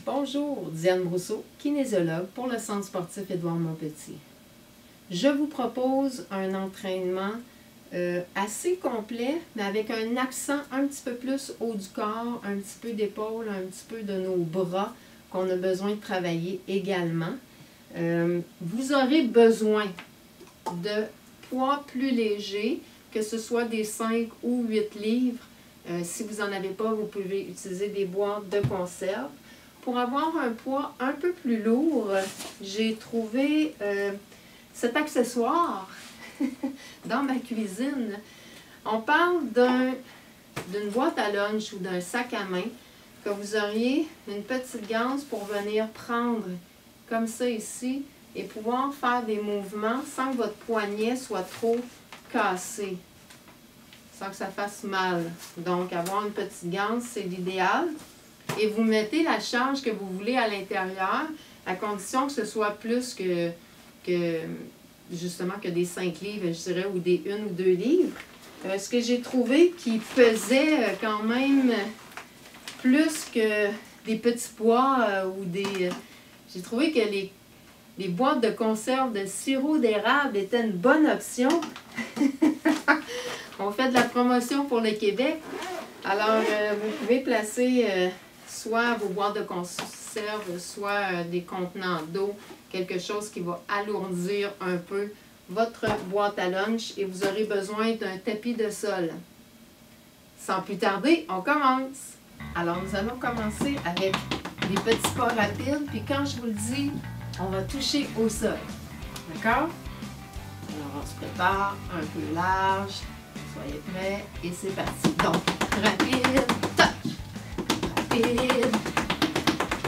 Bonjour, Diane Brousseau, kinésiologue pour le Centre sportif Édouard-Montpetit. Je vous propose un entraînement assez complet, mais avec un accent un petit peu plus haut du corps, un petit peu d'épaule, un petit peu de nos bras qu'on a besoin de travailler également. Vous aurez besoin de poids plus légers, que ce soit des 5 ou 8 livres. Si vous n'en avez pas, vous pouvez utiliser des boîtes de conserve. Pour avoir un poids un peu plus lourd, j'ai trouvé cet accessoire dans ma cuisine. On parle d'une boîte à lunch ou d'un sac à main que vous auriez une petite ganse pour venir prendre comme ça ici et pouvoir faire des mouvements sans que votre poignet soit trop cassé, sans que ça fasse mal. Donc, avoir une petite ganse, c'est l'idéal. Et vous mettez la charge que vous voulez à l'intérieur, à condition que ce soit plus que justement que des 5 livres, je dirais, ou des 1 ou 2 livres. Ce que j'ai trouvé qui pesait quand même plus que des petits pois ou des... J'ai trouvé que les boîtes de conserve de sirop d'érable étaient une bonne option. On fait de la promotion pour le Québec. Alors, vous pouvez placer soit vos boîtes de conserve, soit des contenants d'eau, quelque chose qui va alourdir un peu votre boîte à lunch et vous aurez besoin d'un tapis de sol. Sans plus tarder, on commence. Alors, nous allons commencer avec des petits pas rapides, puis quand je vous le dis, on va toucher au sol. D'accord? Alors, on se prépare un peu large. Soyez prêts et c'est parti. Donc, rapide, touch, rapide.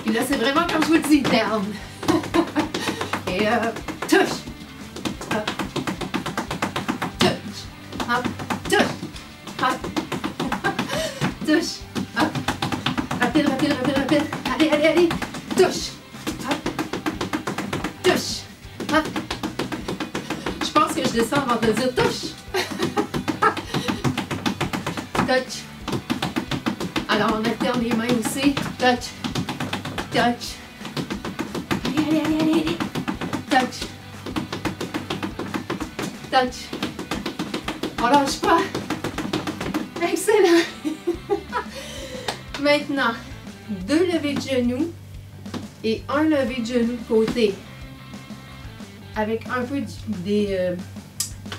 Puis là, c'est vraiment comme je vous le dis, down. Et touch, hop, touch, hop, touch, hop, touch, hop. Rapide, rapide, rapide, rapide. Allez, allez, allez. Touch, hop, touch, hop. Je pense que je descends avant de dire touch. Touch. Alors, on alterne les mains aussi. Touch. Touch. Allez, allez, allez, allez, allez. Touch. Touch. On lâche pas. Excellent. Maintenant, 2 levées de genoux et un levé de genoux de côté. Avec un peu des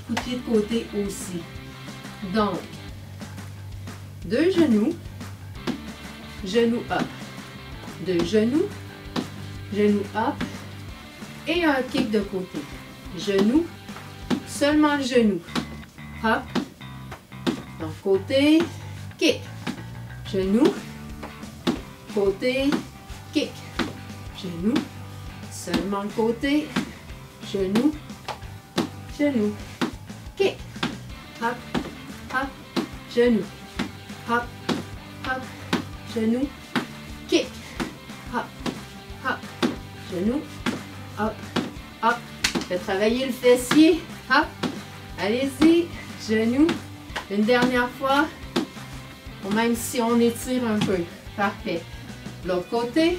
coups de pied de côté aussi. Donc, 2 genoux, genoux up, 2 genoux, genoux up et un kick de côté. Genou, seulement le genou, hop, donc côté, kick, genou, côté, kick, genou, seulement le côté, genou, genou, kick, hop, hop, genou. Hop, hop, genou, kick, hop, hop, genou, hop, hop. Faites travailler le fessier, hop, allez-y, genou, une dernière fois, ou même si on étire un peu, parfait. L'autre côté,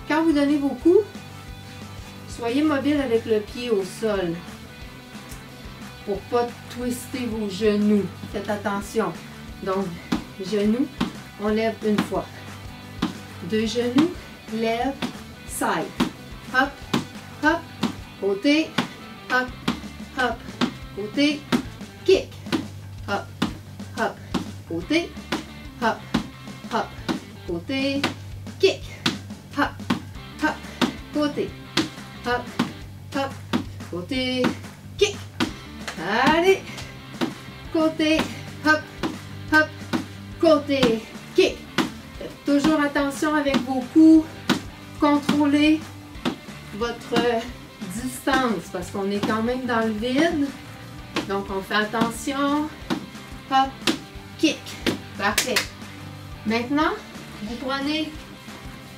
quand vous donnez vos coups, soyez mobile avec le pied au sol, pour ne pas twister vos genoux, faites attention. Donc, genoux, on lève une fois. 2 genoux, lève, side. Hop, hop, côté, hop, hop, côté, kick. Hop, hop, côté, hop, hop, côté, kick. Hop, hop, côté, hop, hop, côté, kick. Allez, côté, hop, hop, côté, kick. Faites toujours attention avec vos coups. Contrôlez votre distance parce qu'on est quand même dans le vide. Donc, on fait attention. Hop, kick. Parfait. Maintenant, vous prenez,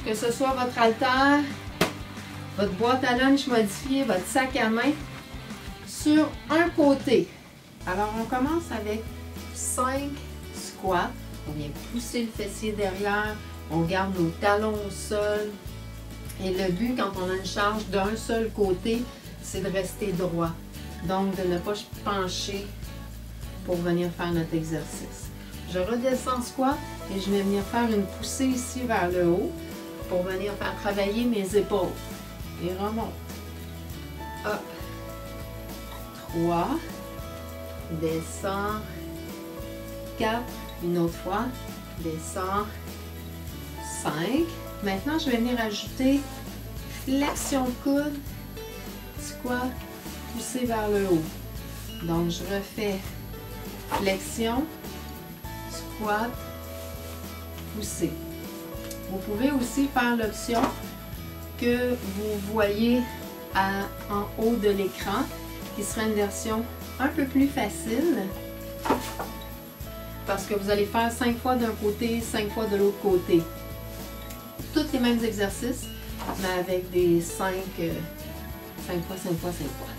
que ce soit votre haltère, votre boîte à lunch modifiée, votre sac à main, sur un côté. Alors, on commence avec 5 squats. On vient pousser le fessier derrière. On garde nos talons au sol. Et le but, quand on a une charge d'un seul côté, c'est de rester droit. Donc, de ne pas pencher pour venir faire notre exercice. Je redescends squat et je vais venir faire une poussée ici vers le haut pour venir faire travailler mes épaules. Et remonte. Hop. 3. Descends. 4. Une autre fois. Descends. 5. Maintenant, je vais venir ajouter flexion de coude, squat, poussée vers le haut. Donc, je refais flexion, squat, poussée. Vous pouvez aussi faire l'option que vous voyez en haut de l'écran, qui sera une version un peu plus facile, parce que vous allez faire 5 fois d'un côté, 5 fois de l'autre côté. Tous les mêmes exercices, mais avec des 5 fois, 5 fois, 5 fois.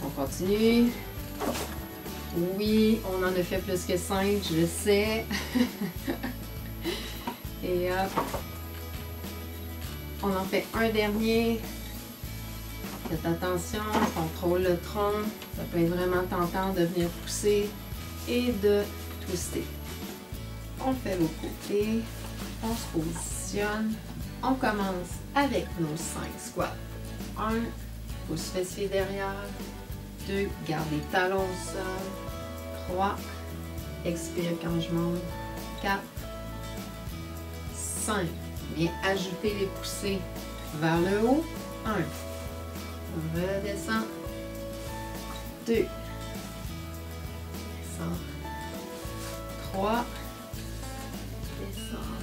On continue. Oui, on en a fait plus que 5, je sais. Et hop. On en fait un dernier. Faites attention, contrôle le tronc. Ça peut être vraiment tentant de venir pousser et de twister. On fait l'autre côté. On se positionne. On commence avec nos 5 squats. 1, pouce fessier derrière. 2, garde les talons au sol. 3, expire quand je monte. 4, 5. Bien ajouter les poussées vers le haut. 1. On redescend. 2. Descend. 3. Descend.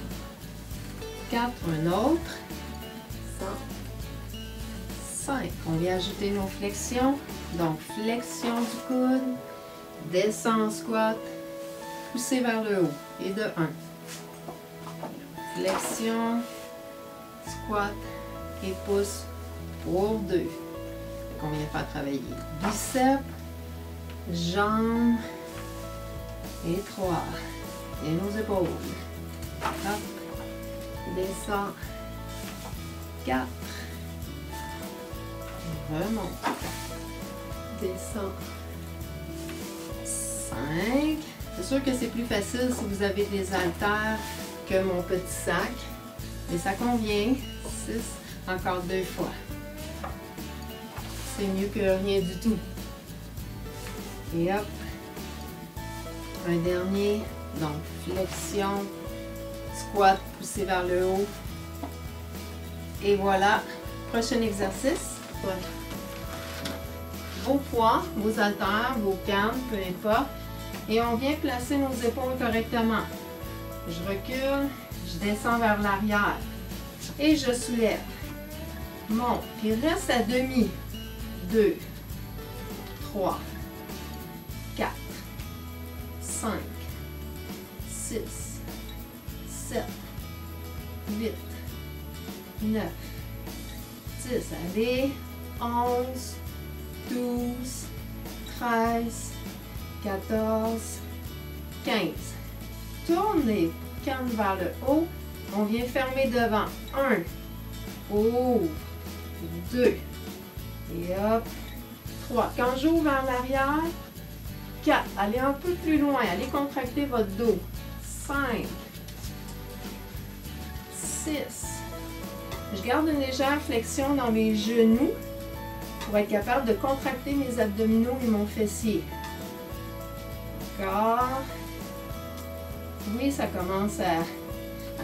4. Un autre. 5. On vient ajouter nos flexions. Donc, flexion du coude. Descend squat. Poussée vers le haut. Et de 1. Flexion. Squat. Et pousse pour 2. On vient faire travailler biceps, jambes et 3. Et nos épaules. Hop. Descend. 4. Remonte. Descend. 5. C'est sûr que c'est plus facile si vous avez des haltères que mon petit sac. Mais ça convient. 6. Encore 2 fois. C'est mieux que rien du tout. Et hop. Un dernier. Donc, flexion, squat, poussé vers le haut. Et voilà. Prochain exercice. Ouais. Vos poids, vos haltères, vos cannes, peu importe. Et on vient placer nos épaules correctement. Je recule, je descends vers l'arrière. Et je soulève. Monte. Puis reste à demi. 2, 3, 4, 5, 6, 7, 8, 9, 10, allez, 11, 12, 13, 14, 15. Tourne les cannes vers le haut. On vient fermer devant. 1, ouvre, 2, et hop, 3. Quand j'ouvre vers l'arrière, 4. Allez un peu plus loin. Allez contracter votre dos. 5. 6. Je garde une légère flexion dans mes genoux pour être capable de contracter mes abdominaux et mon fessier. Encore. Oui, ça commence à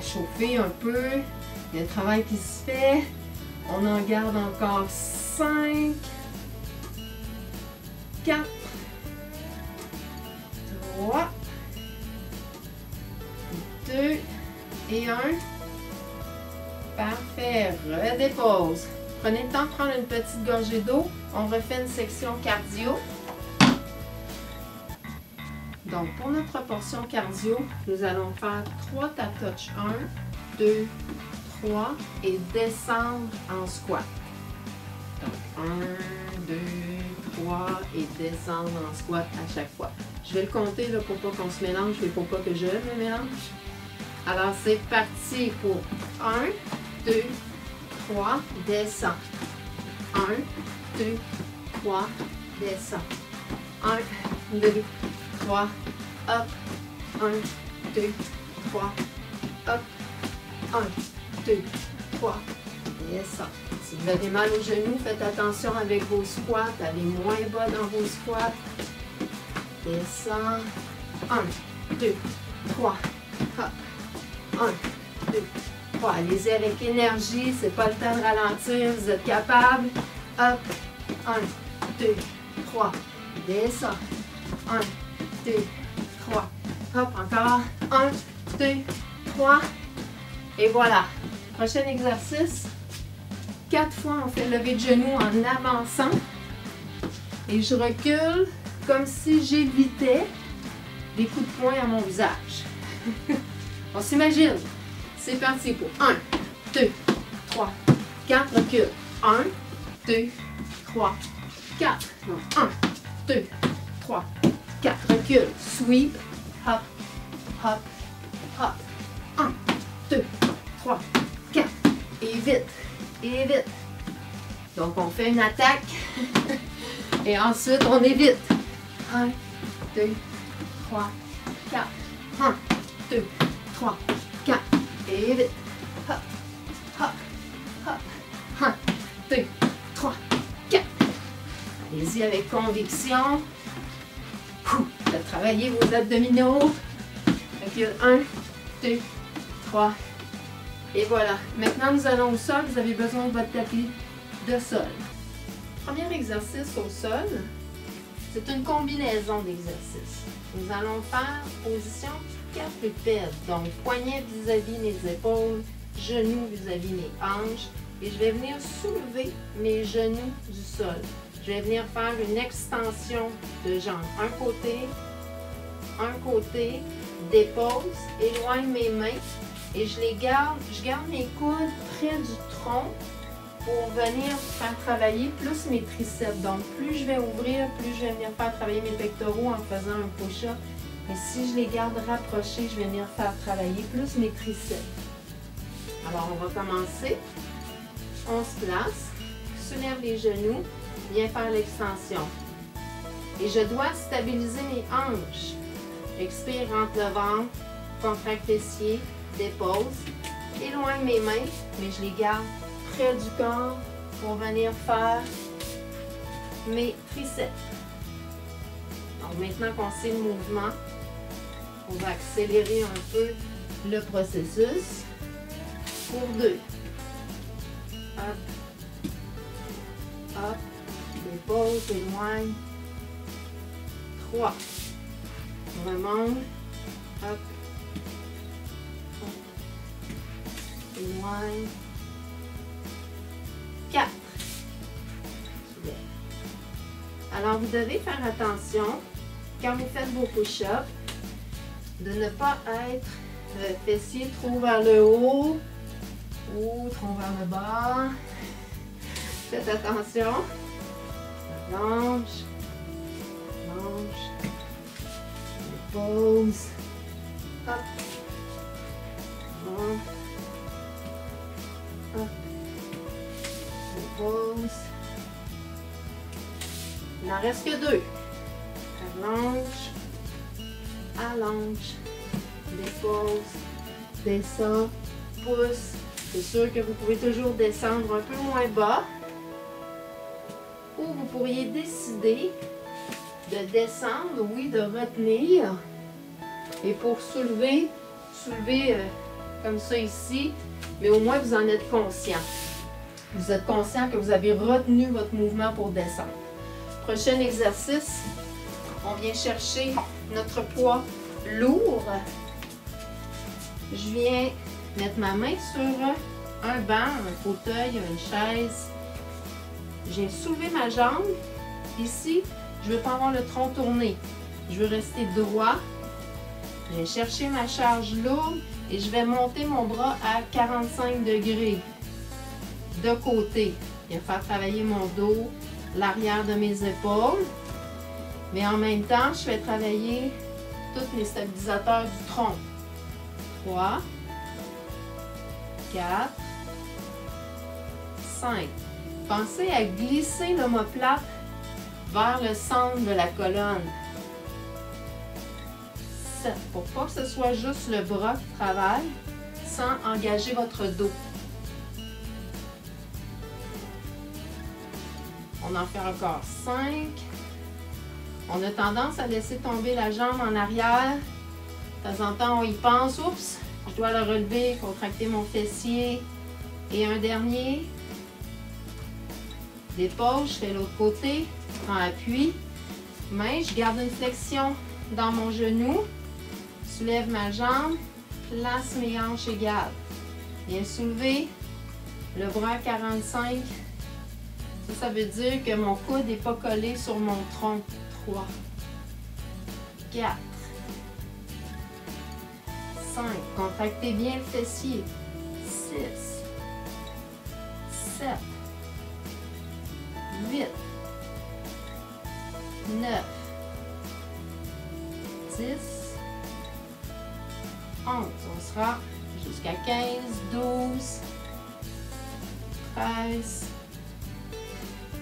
chauffer un peu. Il y a le travail qui se fait. On en garde encore 5, 4, 3, 2 et 1. Parfait. Redépose. Prenez le temps de prendre une petite gorgée d'eau. On refait une section cardio. Donc, pour notre portion cardio, nous allons faire 3 tap touch. 1, 2, 3 et descendre en squat. Donc, 1, 2, 3 et descendre en squat à chaque fois. Je vais le compter là, pour pas qu'on se mélange et pour pas que je me mélange. Alors, c'est parti pour 1, 2, 3, descends. 1, 2, 3, descends. 1, 2, 3, hop. 1, 2, 3, hop. 1, 2, 3, descends. Si vous avez mal aux genoux, faites attention avec vos squats. Allez moins bas dans vos squats. Descends. 1, 2, 3, hop. 1, 2, 3. Allez-y avec énergie. C'est pas le temps de ralentir. Vous êtes capable. Hop. 1, 2, 3. Descends. 1, 2, 3. Hop, encore. 1, 2, 3. Et voilà. Prochain exercice. 4 fois, on fait lever de genoux en avançant. Et je recule comme si j'évitais des coups de poing à mon visage. On s'imagine. C'est parti pour 1, 2, 3, 4. Recule. 1, 2, 3, 4. 1, 2, 3, 4. Recule. Sweep. Hop, hop, hop. 1, 2, 3, 4. Et vite. Et vite. Donc, on fait une attaque. Et ensuite, on évite. 1, 2, 3, 4. 1, 2, 3, 4. Et vite. Hop, hop, hop. 1, 2, 3, 4. Allez-y avec conviction. Faites travailler vos abdominaux. Recule. 1, 2, 3. Et voilà. Maintenant, nous allons au sol. Vous avez besoin de votre tapis de sol. Premier exercice au sol, c'est une combinaison d'exercices. Nous allons faire position quadrupède. Donc, poignet vis-à-vis mes épaules, genoux vis-à-vis mes hanches. Et je vais venir soulever mes genoux du sol. Je vais venir faire une extension de jambes. Un côté, dépose, éloigne mes mains. Et je garde mes coudes près du tronc pour venir faire travailler plus mes triceps. Donc, plus je vais ouvrir, plus je vais venir faire travailler mes pectoraux en faisant un push-up. Mais si je les garde rapprochés, je vais venir faire travailler plus mes triceps. Alors, on va commencer. On se place, soulève les genoux, viens faire l'extension. Et je dois stabiliser mes hanches. Expire, rentre le ventre, contracte fessier. Dépose, éloigne mes mains, mais je les garde près du corps pour venir faire mes triceps. Donc maintenant qu'on sait le mouvement, on va accélérer un peu le processus. Pour 2. Hop, hop, dépose, éloigne. 3. Remonte, hop. Éloigne. 4. Alors, vous devez faire attention, quand vous faites vos push-ups, de ne pas être fessier trop vers le haut ou trop vers le bas. Faites attention. Allonge. Allonge. Dépose. Hop. Bon. Hop. Dépose. Il n'en reste que 2. Allonge. Allonge. Dépose. Descend. Pousse. C'est sûr que vous pouvez toujours descendre un peu moins bas. Ou vous pourriez décider de descendre, oui, de retenir. Et pour soulever comme ça ici, mais au moins vous en êtes conscient. Vous êtes conscient que vous avez retenu votre mouvement pour descendre. Prochain exercice, on vient chercher notre poids lourd. Je viens mettre ma main sur un banc, un fauteuil, une chaise. J'ai soulevé ma jambe. Ici, je ne veux pas avoir le tronc tourné. Je veux rester droit. Je vais chercher ma charge lourde et je vais monter mon bras à 45 degrés de côté. Je vais faire travailler mon dos, l'arrière de mes épaules. Mais en même temps, je vais travailler tous mes stabilisateurs du tronc. 3, 4, 5. Pensez à glisser l'omoplate vers le centre de la colonne. 7. Pour pas que ce soit juste le bras qui travaille, sans engager votre dos. On en fait encore 5. On a tendance à laisser tomber la jambe en arrière. De temps en temps, on y pense. Oups, je dois le relever, contracter mon fessier. Et un dernier. L'épaule, je fais l'autre côté. Je prends appui. Main, je garde une flexion dans mon genou. Soulève ma jambe. Place mes hanches égales. Bien soulever. Le bras à 45. Ça veut dire que mon coude n'est pas collé sur mon tronc. 3, 4, 5. Contractez bien le fessier. 6, 7, 8, 9, 10, 11. On sera jusqu'à 15, 12, 13,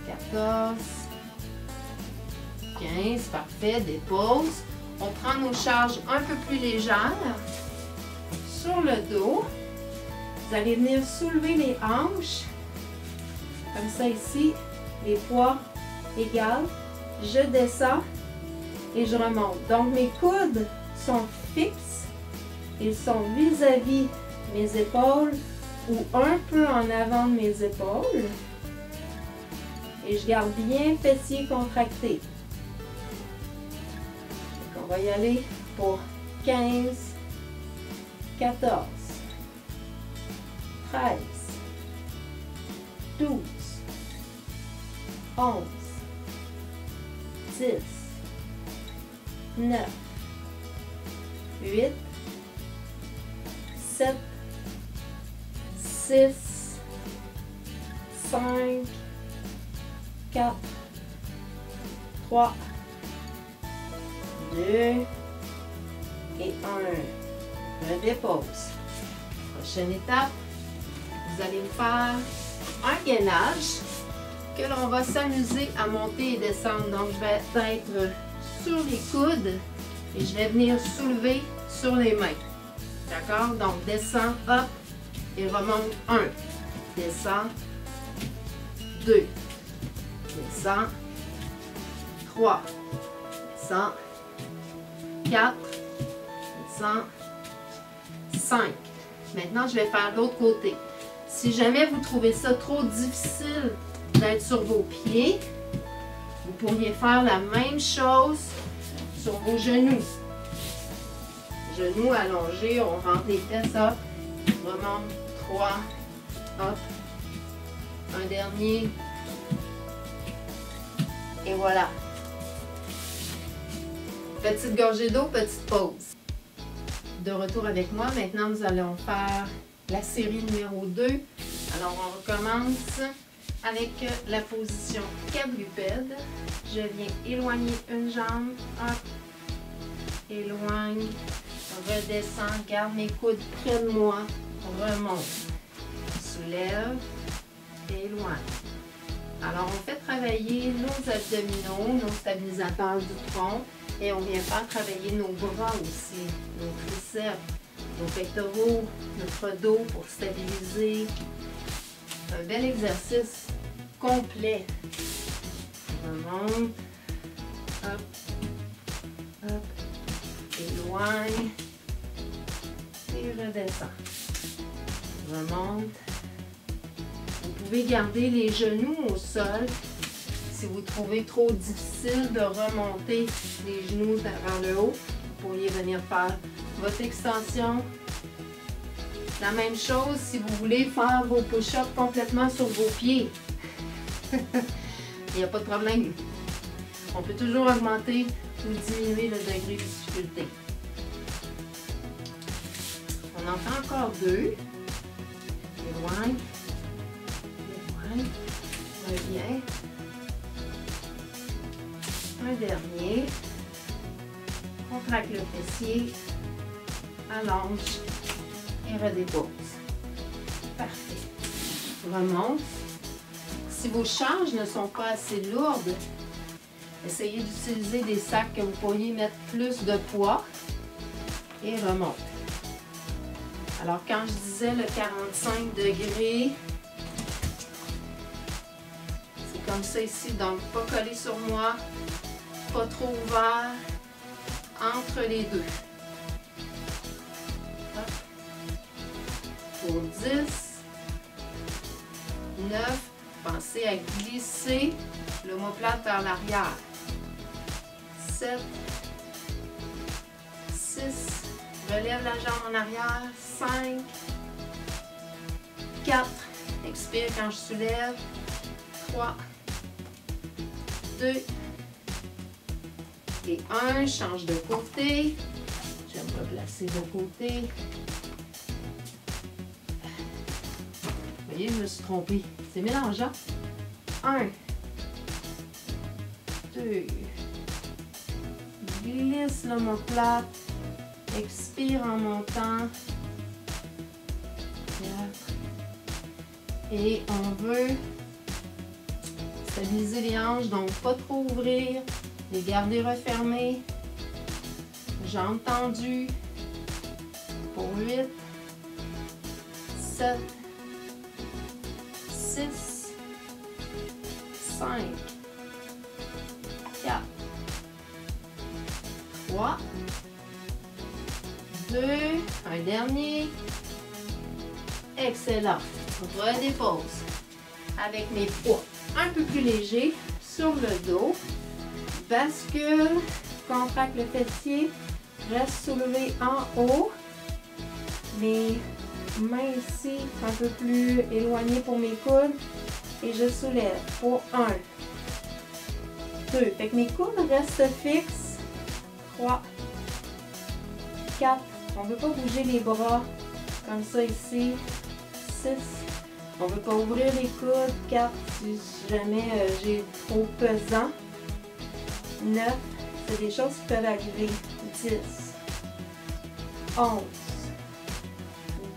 14, 15, parfait, des pauses. On prend nos charges un peu plus légères sur le dos. Vous allez venir soulever les hanches, comme ça ici, les poids égales. Je descends et je remonte. Donc mes coudes sont fixes, ils sont vis-à-vis mes épaules ou un peu en avant de mes épaules. Et je garde bien fessier contracté. On va y aller pour 15, 14, 13, 12, 11, 10, 9, 8, 7, 6, 5, 4, 3, 2 et 1. Je dépose. Prochaine étape, vous allez faire un gainage que l'on va s'amuser à monter et descendre. Donc, je vais être sur les coudes et je vais venir soulever sur les mains. D'accord? Donc, descends, hop, et remonte 1. Descends, 2. Descends, 3. Descends, 4, 5. Maintenant, je vais faire l'autre côté. Si jamais vous trouvez ça trop difficile d'être sur vos pieds, vous pourriez faire la même chose sur vos genoux. Genoux allongés, on rentre les fesses, hop, remonte, 3, hop, un dernier, et voilà. Petite gorgée d'eau, petite pause. De retour avec moi, maintenant nous allons faire la série numéro 2. Alors on recommence avec la position quadrupède. Je viens éloigner une jambe, hop, éloigne, redescends, garde mes coudes près de moi, remonte, soulève, éloigne. Alors on fait travailler nos abdominaux, nos stabilisateurs du tronc. Et on vient faire travailler nos bras aussi, nos triceps, nos pectoraux, notre dos pour stabiliser. Un bel exercice complet. On remonte, hop, hop, éloigne et redescend. Remonte. Vous pouvez garder les genoux au sol. Si vous trouvez trop difficile de remonter les genoux vers le haut, vous pourriez venir faire votre extension. La même chose si vous voulez faire vos push-ups complètement sur vos pieds. Il n'y a pas de problème. On peut toujours augmenter ou diminuer le degré de difficulté. On en fait encore 2. Éloigne. Éloigne. Reviens. Un dernier. Contracte le fessier. Allonge et redépose. Parfait. Remonte. Si vos charges ne sont pas assez lourdes, essayez d'utiliser des sacs que vous pourriez mettre plus de poids et remonte. Alors, quand je disais le 45 degrés, c'est comme ça ici, donc pas collé sur moi, pas trop ouvert, entre les deux. Hop. Pour 10, 9, pensez à glisser l'omoplate vers l'arrière. 7, 6, relève la jambe en arrière. 5, 4, expire quand je soulève. 3, 2 et 1. Change de côté. Je vais me replacer de côté. Vous voyez, je me suis trompée. C'est mélangeant. 1, 2, glisse l'omoplate, expire en montant, 4, et on veut stabiliser les hanches, donc pas trop ouvrir, les garder refermées, jambes tendues, pour 8, 7, 6, 5, 4, 3, 2, un dernier. Excellent. On redépose avec mes poids un peu plus légers sur le dos. Bascule, contracte le fessier, reste soulevé en haut. Mes mains ici un peu plus éloignées pour mes coudes et je soulève pour 1, 2. Fait que mes coudes restent fixes. 3, 4. On ne veut pas bouger les bras comme ça ici. 6. On ne veut pas ouvrir les coudes. 4. Si jamais j'ai trop pesant. 9. C'est des choses qui peuvent arriver. 10. 11.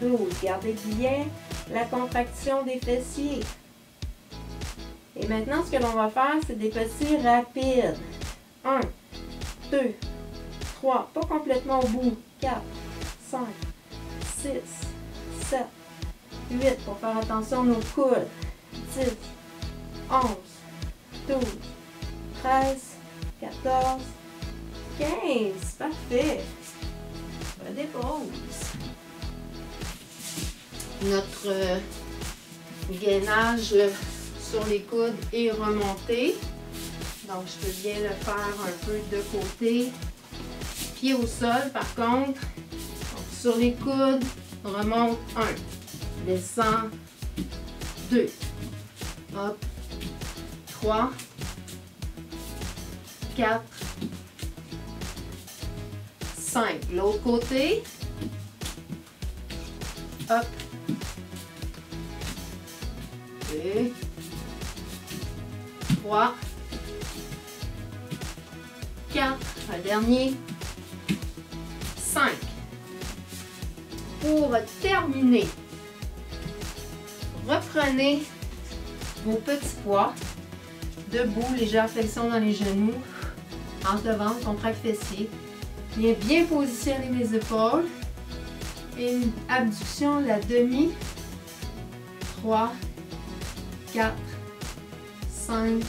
12. Gardez bien la contraction des fessiers. Et maintenant, ce que l'on va faire, c'est des petits rapides. 1, 2, 3. Pas complètement au bout. 4, 5, 6, 7, 8. Pour faire attention à nos coudes. 10, 11, 12, 13, 14, 15. Parfait. Redépose. Notre gainage sur les coudes est remonté. Donc, je peux bien le faire un peu de côté. Pied au sol, par contre. Donc, sur les coudes, remonte 1. Descend 2. Hop. 3. 4. 5. L'autre côté. Hop. 2. 3. 4. Un dernier. 5. Pour terminer, reprenez vos petits poids. Debout, légère flexion dans les genoux. Hanche de ventre, contracte fessier. Bien positionner les épaules. Et une abduction, la demi. 3, 4, 5,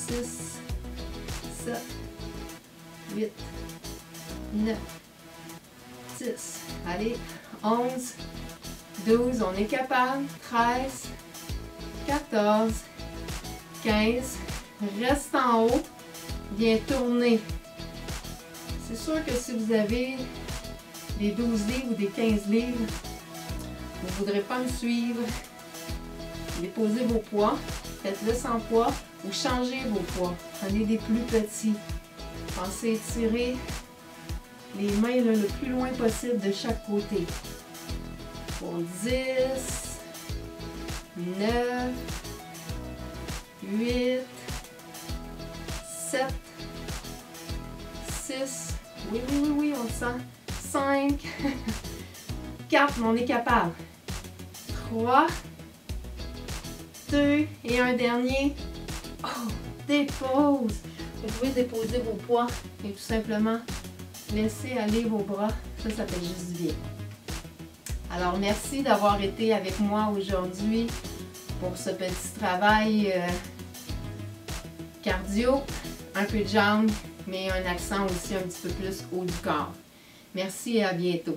6, 7, 8, 9, 10. Allez, 11, 12, on est capable. 13, 14, 15. Reste en haut. Bien tourner. C'est sûr que si vous avez des 12 livres ou des 15 livres, vous ne voudrez pas me suivre. Déposez vos poids. Faites-le sans poids ou changez vos poids. Prenez des plus petits. Pensez étirer les mains le plus loin possible de chaque côté. Pour 10, 9, 8, 7, 6, oui, on le sent. 5, 4, mais on est capable. 3, 2 et un dernier. Oh, dépose. Vous pouvez déposer vos poids et tout simplement laisser aller vos bras. Ça fait juste du bien. Alors, merci d'avoir été avec moi aujourd'hui pour ce petit travail cardio, un peu de jambes, mais un accent aussi un petit peu plus haut du corps. Merci et à bientôt.